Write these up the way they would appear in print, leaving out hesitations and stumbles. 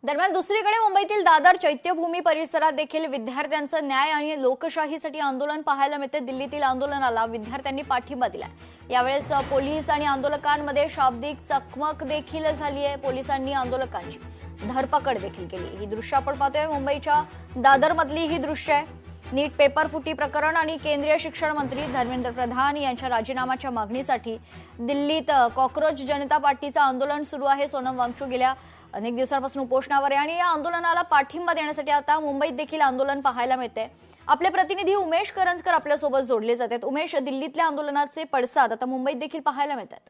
दरम्यान दुसरीकडे मुंबईतील दादर चैत्यभूमी परिसरात देखील विद्यार्थ्यांचं न्याय आणि लोकशाहीसाठी आंदोलन पाहायला मिळते। दिल्लीतील आंदोलनाला विद्यार्थ्यांनी पाठिंबा दिला। यावेळेस पोलीस आणि आंदोलकांमध्ये शाब्दिक चकमक देखील झाली आहे। पोलिसांनी आंदोलकांची धरपकड देखील केली। ही दृश्य आपण पाहतोय मुंबईच्या दादरमधली ही दृश्य आहे। नीट पेपर फुटी प्रकरण आणि केंद्रीय शिक्षण मंत्री धर्मेंद्र प्रधान यांच्या राजीनाम्याच्या मागणीसाठी दिल्लीत कॉकरोच जनता पार्टीचं आंदोलन सुरू आहे। सोनम वांगचूक गेल्या अनेक दिवसांपासून उपोषणावर आहे आणि या आंदोलनाला पाठिंबा देण्यासाठी आता मुंबईत देखील आंदोलन पाहायला मिळते। आपले प्रतिनिधी उमेश करंजकर आपल्यासोबत जोडले जात आहेत। उमेश, दिल्लीतल्या आंदोलनाचे पडसाद आता मुंबईत देखील पाहायला मिळतात।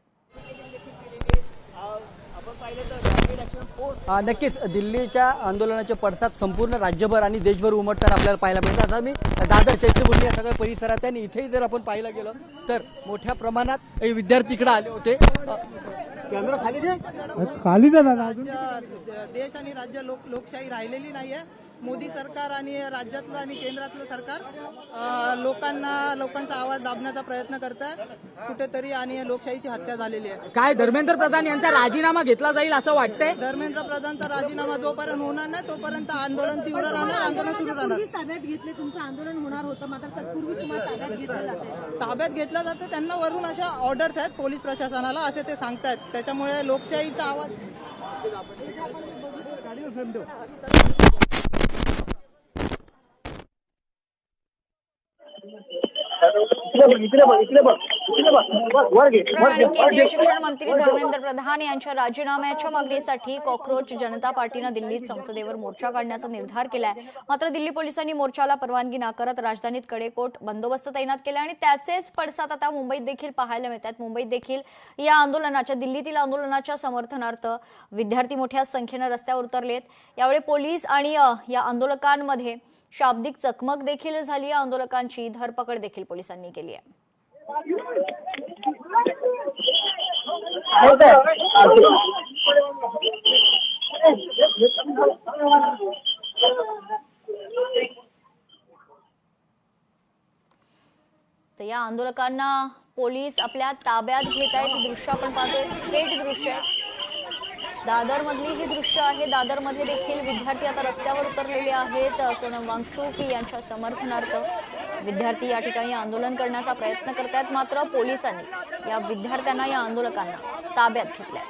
नक्कीच दिल्लीच्या आंदोलनाचे पडसाद संपूर्ण राज्यभर आणि देशभर उमटताना आपल्याला पाहायला मिळतात। आता मी दादर चैत्यभूमी या सगळ्या परिसरात आणि इथेही जर आपण पाहायला गेलो तर मोठ्या प्रमाणात विद्यार्थी इकडे आले होते। खाली देश आणि राज्य लोकशाही राहिलेली नाहीये। मोदी सरकार आणि राज्यातलं आणि केंद्रातलं सरकार लोकांचा आवाज दाबण्याचा प्रयत्न करत आहे कुठेतरी आणि लोकशाहीची हत्या झालेली आहे। काय धर्मेंद्र प्रधान यांचा राजीनामा घेतला जाईल असं वाटतंय? धर्मेंद्र प्रधानचा राजीनामा जोपर्यंत होणार नाही तोपर्यंत आंदोलन तीव्र राहणार, आंदोलन सुरू राहणार। ताब्यात घेतले, तुमचं आंदोलन होणार होतं, मात्र तत्पूर्वी तुम्हाला ताब्यात घेतलं जातं। त्यांना वरून अशा ऑर्डर्स आहेत पोलीस प्रशासनाला, असे ते सांगतायत। त्याच्यामुळे लोकशाहीचा आवाज केंद्रीय शिक्षण मंत्री धर्मेंद्र प्रधान यांच्या राजीनाम्याच्या मागणीसाठी कॉकरोच जनता पार्टीनं दिल्लीत संसदेवर मोर्चा काढण्याचा निर्धार केलाय। मात्र दिल्ली पोलिसांनी मोर्चाला परवानगी नाकारत राजधानीत कडेकोट बंदोबस्त तैनात केला आणि त्याचेच पडसाद आता मुंबईत देखील पाहायला मिळतात। मुंबईत देखील या आंदोलनाच्या दिल्लीतील आंदोलनाच्या समर्थनार्थ विद्यार्थी मोठ्या संख्येनं रस्त्यावर उतरलेत। यावेळी पोलीस आणि या आंदोलकांमध्ये शाब्दिक चकमक देखील झाली। आंदोलकांची धरपकड देखील पोलिसांनी केली आहे। तर या आंदोलकांना पोलीस आपल्या ताब्यात घेत आहेत। दृश्य आपण पाहतोय, थेट दृश्य आहे। दादर मधली ही दृश्य आहे। दादर मध्ये देखील विद्यार्थी आता रस्त्यावर उतरलेले आहेत। सोनम वांगचूक यांच्या समर्थनार्थ विद्यार्थी या ठिकाणी आंदोलन करण्याचा प्रयत्न करतात। मात्र पोलिसांनी या विद्यार्थ्यांना, या आंदोलकांना ताब्यात घेतलंय।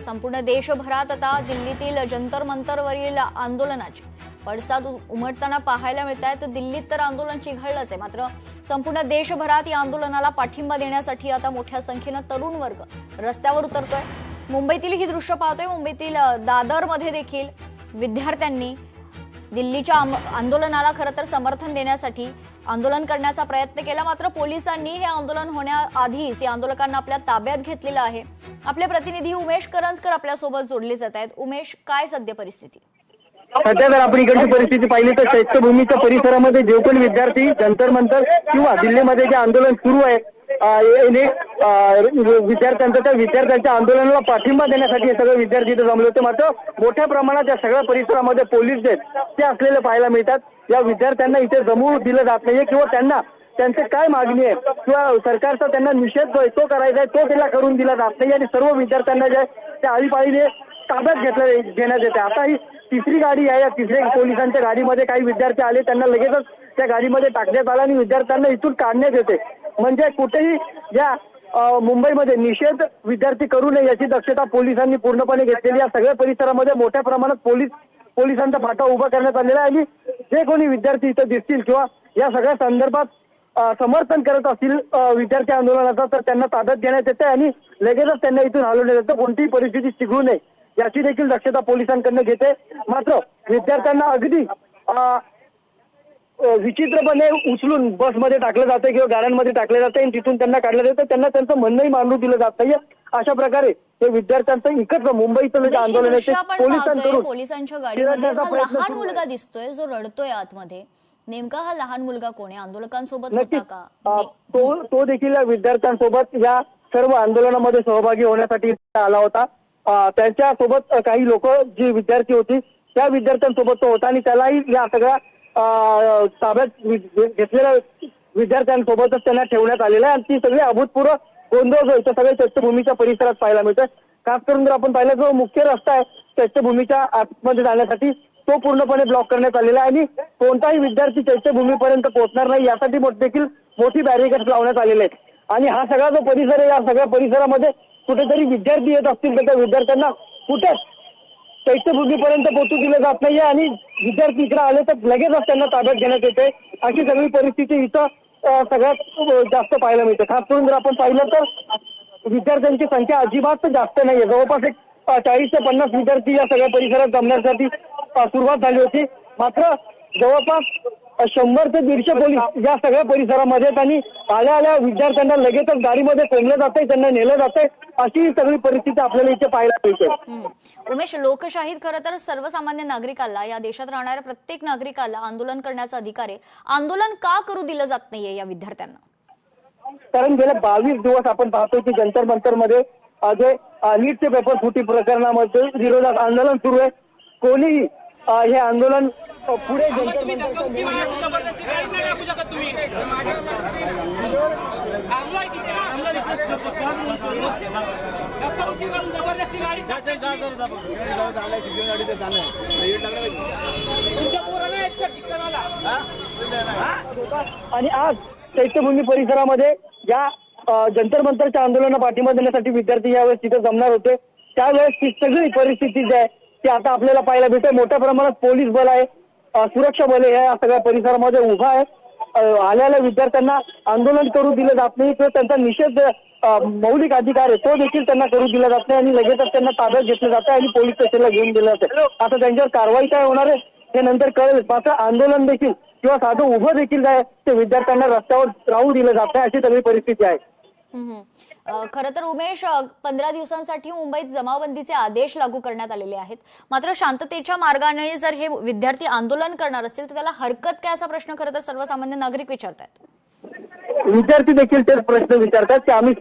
संपूर्ण देशभरात आता दिल्लीतील जंतर मंतरवरील आंदोलनाची पडसाद उमटताना पाहायला मिळत आहेत। दिल्लीत तर आंदोलन चिघळलंच आहे, मात्र संपूर्ण देशभरात या आंदोलनाला पाठिंबा देण्यासाठी आता मोठ्या संख्येनं तरुण वर्ग रस्त्यावर उतरतोय। मुंबईतील ही दृश्य पाहतोय। मुंबईतील दादरमध्ये देखील विद्यार्थ्यांनी दिल्लीच्या आंदोलनाला खरं तर समर्थन देण्यासाठी आंदोलन करण्याचा प्रयत्न केला। मात्र पोलिसांनी हे आंदोलन होण्याआधीच या आंदोलकांना आपल्या ताब्यात घेतलेलं आहे। आपले प्रतिनिधी उमेश करंजकर आपल्यासोबत जोडले जात आहेत। उमेश, काय सध्या परिस्थिती? सध्या जर आपण इकडची परिस्थिती पाहिली तर चैत्यभूमीच्या परिसरामध्ये जे कोणी विद्यार्थी जंतर मंतर किंवा दिल्लीमध्ये जे आंदोलन सुरू आहे विद्यार्थ्यांच्या आंदोलनाला पाठिंबा देण्यासाठी हे सगळे विद्यार्थी इथे जमले होते। मात्र मोठ्या प्रमाणात या सगळ्या परिसरामध्ये पोलीस जे ते असलेले पाहायला मिळतात। या विद्यार्थ्यांना इथे जमवू दिलं जात नाहीये किंवा त्यांना त्यांचे काय मागणी आहे किंवा सरकारचा त्यांना निषेध जो आहे तो करायचा आहे तो त्याला करून दिला जात नाही आणि सर्व विद्यार्थ्यांना जे त्या आळीपाळीने ताब्यात घेण्यात येते। आता ही तिसरी गाडी आहे। या तिसऱ्या पोलिसांच्या गाडीमध्ये काही विद्यार्थी आले, त्यांना लगेचच त्या गाडीमध्ये टाकण्यात आलं आणि विद्यार्थ्यांना इथून काढण्यात येते। म्हणजे कुठेही या मुंबईमध्ये निषेध विद्यार्थी करू नये याची दक्षता पोलिसांनी पूर्णपणे घेतलेली। या सगळ्या परिसरामध्ये मोठ्या प्रमाणात पोलिसांचा फाटा उभा करण्यात आलेला आहे आणि जे कोणी विद्यार्थी इथं दिसतील किंवा या सगळ्या संदर्भात समर्थन करत असतील विद्यार्थी आंदोलनाचा तर त्यांना ताब्यात घेण्यात येते आणि लगेचच त्यांना इथून हलवण्यात येतं। कोणतीही परिस्थिती चिघळू नये याची देखील दक्षता पोलिसांकडनं घेते। मात्र विद्यार्थ्यांना अगदी विचित्रपणे उचलून बसमध्ये टाकलं जाते किंवा गाड्यांमध्ये टाकलं जाते आणि तिथून त्यांना काढलं जातं। त्यांना त्यांचं म्हणणंही मांडू दिलं जात नाहीये। अशा प्रकारे हे विद्यार्थ्यांचं इकडचं मुंबईचं जे आंदोलन आहे ते पोलिसांच्या गाडीमध्ये लहान मुलगा दिसतोय जो रडतोय आतमध्ये, नेमका हा लहान मुलगा कोण आहे? आंदोलकांसोबत होता का? तो देखील या विद्यार्थ्यांसोबत या सर्व आंदोलनामध्ये सहभागी होण्यासाठी आला होता। त्यांच्यासोबत काही लोक जी विद्यार्थी होती त्या विद्यार्थ्यांसोबत तो होता आणि त्यालाही या सगळ्या ताब्यात घेतलेल्या विद्यार्थ्यांसोबतच त्यांना ठेवण्यात आलेलं आहे आणि ती सगळी अभूतपूर्व गोंधळ जो इथं सगळ्या चैत्यभूमीच्या परिसरात पाहायला मिळतोय. खास करून जर आपण पाहिलं जो मुख्य रस्ता आहे चैत्यभूमीच्या आतमध्ये जाण्यासाठी तो पूर्णपणे ब्लॉक करण्यात आलेला आहे आणि कोणताही विद्यार्थी चैत्यभूमीपर्यंत पोहोचणार नाही यासाठी देखील मोठी बॅरिकेड लावण्यात आलेले आहेत आणि हा सगळा जो परिसर आहे या सगळ्या परिसरामध्ये कुठेतरी विद्यार्थी येत असतील तर त्या विद्यार्थ्यांना कुठेच चैत्यभूमीपर्यंत पोहोचू दिलं जात नाहीये आणि विद्यार्थी इकडे आले तर लगेचच त्यांना ताब्यात घेण्यात येते. अशी सगळी परिस्थिती इथं सगळ्यात जास्त पाहायला मिळते. खास करून जर आपण पाहिलं तर विद्यार्थ्यांची संख्या अजिबात जास्त नाहीये. जवळपास एक 40 ते 50 विद्यार्थी या सगळ्या परिसरात जमण्यासाठी सुरुवात झाली होती. मात्र जवळपास 100 ते 150 पोलीस या सगळ्या परिसरामध्ये आणि आल्या विद्यार्थ्यांना लगेचच गाडीमध्ये कोंबलं जातंय, त्यांना नेलं जातंय. अशी सगळी परिस्थिती आपल्याला इथे पाहायला मिळते. उमेश, लोकशाहीत खरं तर सर्वसामान्य नागरिकाला, या देशात राहणाऱ्या प्रत्येक नागरिकाला आंदोलन करण्याचा अधिकार आहे. आंदोलन का करू दिलं जात नाहीये या विद्यार्थ्यांना? कारण गेल्या 22 दिवस आपण पाहतोय की जंतर मंतर मध्ये जे नीटचे पेपर फुटी प्रकरणामध्ये विरोधात आंदोलन सुरू आहे. कोणीही हे आंदोलन पुढे जंतर आणि आज चैत्यभूमी परिसरामध्ये या जंतर मंतरच्या आंदोलनाला पाठिंबा देण्यासाठी विद्यार्थी यावेळेस तिथे जमणार होते. त्यावेळेस ती सगळी परिस्थिती जी आहे ती आता आपल्याला पाहायला भेटते. मोठ्या प्रमाणात पोलीस बल आहे, सुरक्षा बल या सगळ्या परिसरामध्ये उभा आहे. आलेल्या विद्यार्थ्यांना आंदोलन करू दिलं जात नाही तर त्यांचा निषेध मौलिक अधिकार आहे तो देखील त्यांना करू दिला जात नाही आणि लगेचच त्यांना ताब्यात घेतलं जातं आणि पोलीस स्टेशनला घेऊन दिलं जातं. आता त्यांच्यावर कारवाई काय होणार आहे हे नंतर कळेल. मात्र आंदोलन देखील किंवा साधं उभं देखील काय ते विद्यार्थ्यांना रस्त्यावर राहू दिलं जात नाही अशी सगळी परिस्थिती आहे. खरं तर उमेश, 15 दिवसांसाठी मुंबईत जमावबंदीचे आदेश लागू करण्यात आलेले आहेत. मात्र शांततेच्या मार्गाने जर हे विद्यार्थी आंदोलन करणार असतील तर त्याला हरकत काय, असा प्रश्न खरं तर सर्वसामान्य नागरिक विचारतात. विद्यार्थी देखील तेच प्रश्न विचारतात की आम्ही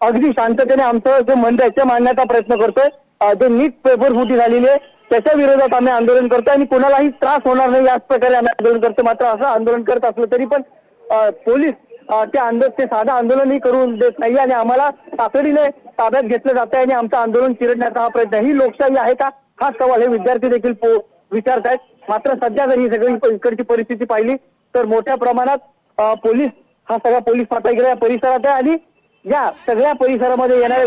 अगदी शांततेने आमचं जे म्हणणं आहे ते मांडण्याचा प्रयत्न करतोय. जे नीट पेपर फुटी झालेली आहे त्याच्या विरोधात आम्ही आंदोलन करतोय आणि कोणालाही त्रास होणार नाही याच प्रकारे आम्ही आंदोलन करतो. मात्र असं आंदोलन करत असलं तरी पण पोलीस ते साधं आंदोलनही करून देत नाही आणि आम्हाला तातडीने ताब्यात घेतलं जात आहे आणि आमचं आंदोलन चिरडण्याचा हा प्रयत्न. ही लोकशाही आहे का हा सवाल हे विद्यार्थी देखील विचारतायत. मात्र सध्या जर ही सगळी इकडची परिस्थिती पाहिली तर मोठ्या प्रमाणात पोलीस हा सगळा पोलीस पातळी इकडे या परिसरात आहे आणि या सगळ्या परिसरामध्ये येणाऱ्या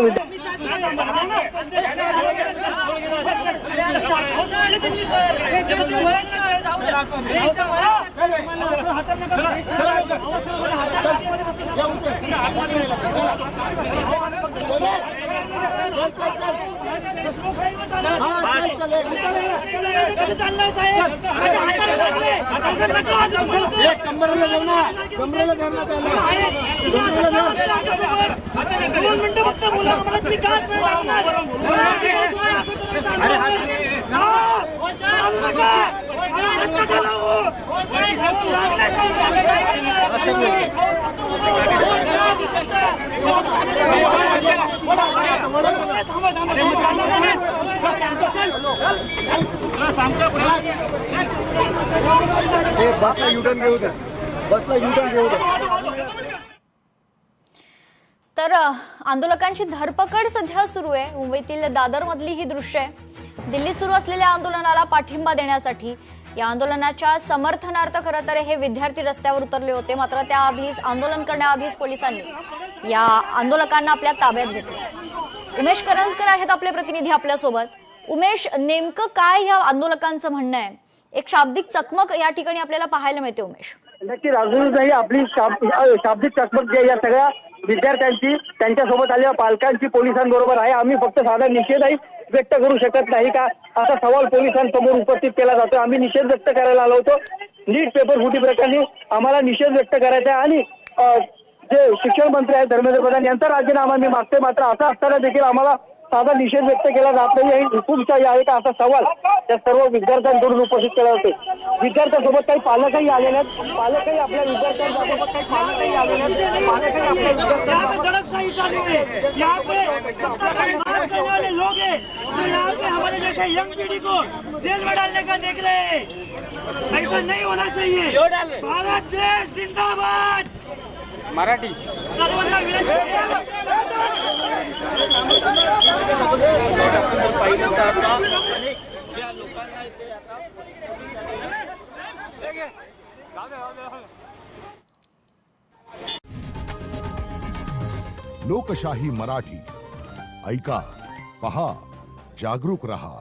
बसला युटर्न घेऊ द्या. तर आंदोलकांची धरपकड सध्या सुरू आहे. मुंबईतील दादर मधली ही दृश्य आहे. दिल्लीत सुरू असलेल्या आंदोलनाला पाठिंबा देण्यासाठी, या आंदोलनाच्या समर्थनार्थ खरं तर हे विद्यार्थी रस्त्यावर उतरले होते. मात्र त्याआधीच, आंदोलन करण्याआधीच पोलिसांनी या आंदोलकांना आपल्या ताब्यात घेतलं. उमेश करंजकर आहेत आपले प्रतिनिधी आपल्यासोबत. उमेश, नेमकं काय ह्या आंदोलकांचं म्हणणं आहे? एक शाब्दिक चकमक या ठिकाणी आपल्याला पाहायला मिळते. उमेश, नक्की अजूनही आपली शाब्दिक चकमक जी या सगळ्या विद्यार्थ्यांची त्यांच्यासोबत आलेल्या पालकांची पोलिसांबरोबर आहे. आम्ही फक्त साधा निषेधही व्यक्त करू शकत नाही का असा सवाल पोलिसांसमोर उपस्थित केला जातो. आम्ही निषेध व्यक्त करायला आलो होतो. नीट पेपर फुटी प्रकरणी आम्हाला निषेध व्यक्त करायचा आहे आणि जे शिक्षण मंत्री आहेत धर्मेंद्र प्रधान यांचा राजीनामा मी मागतोय. मात्र असं असताना देखील आम्हाला साधा निषेध व्यक्त केला जात नाही, ही हुकुमशाही आहे का, असा सवाल त्या सर्व विद्यार्थ्यांकडून उपस्थित केला होते. विद्यार्थ्यांसोबत काही पालकही आलेले आहेत, पालकही आपल्या विद्यार्थ्यांसोबत काही पालकही आलेले आहेत, पालकही आपल्या विद्यार्थ्यांसोबत सही चालू है यहाँ पे मार करने वाले लोग हैं जो यहाँ पे हमारे जैसे यंग पीढ़ी को जेल में डालने का देख रहे हैं। ऐसा नहीं होना चाहिए। भारत देश जिंदाबाद। मराठी सर्वांना विनंती लोकशाही मराठी ऐका, पहा, जागरूक रहा.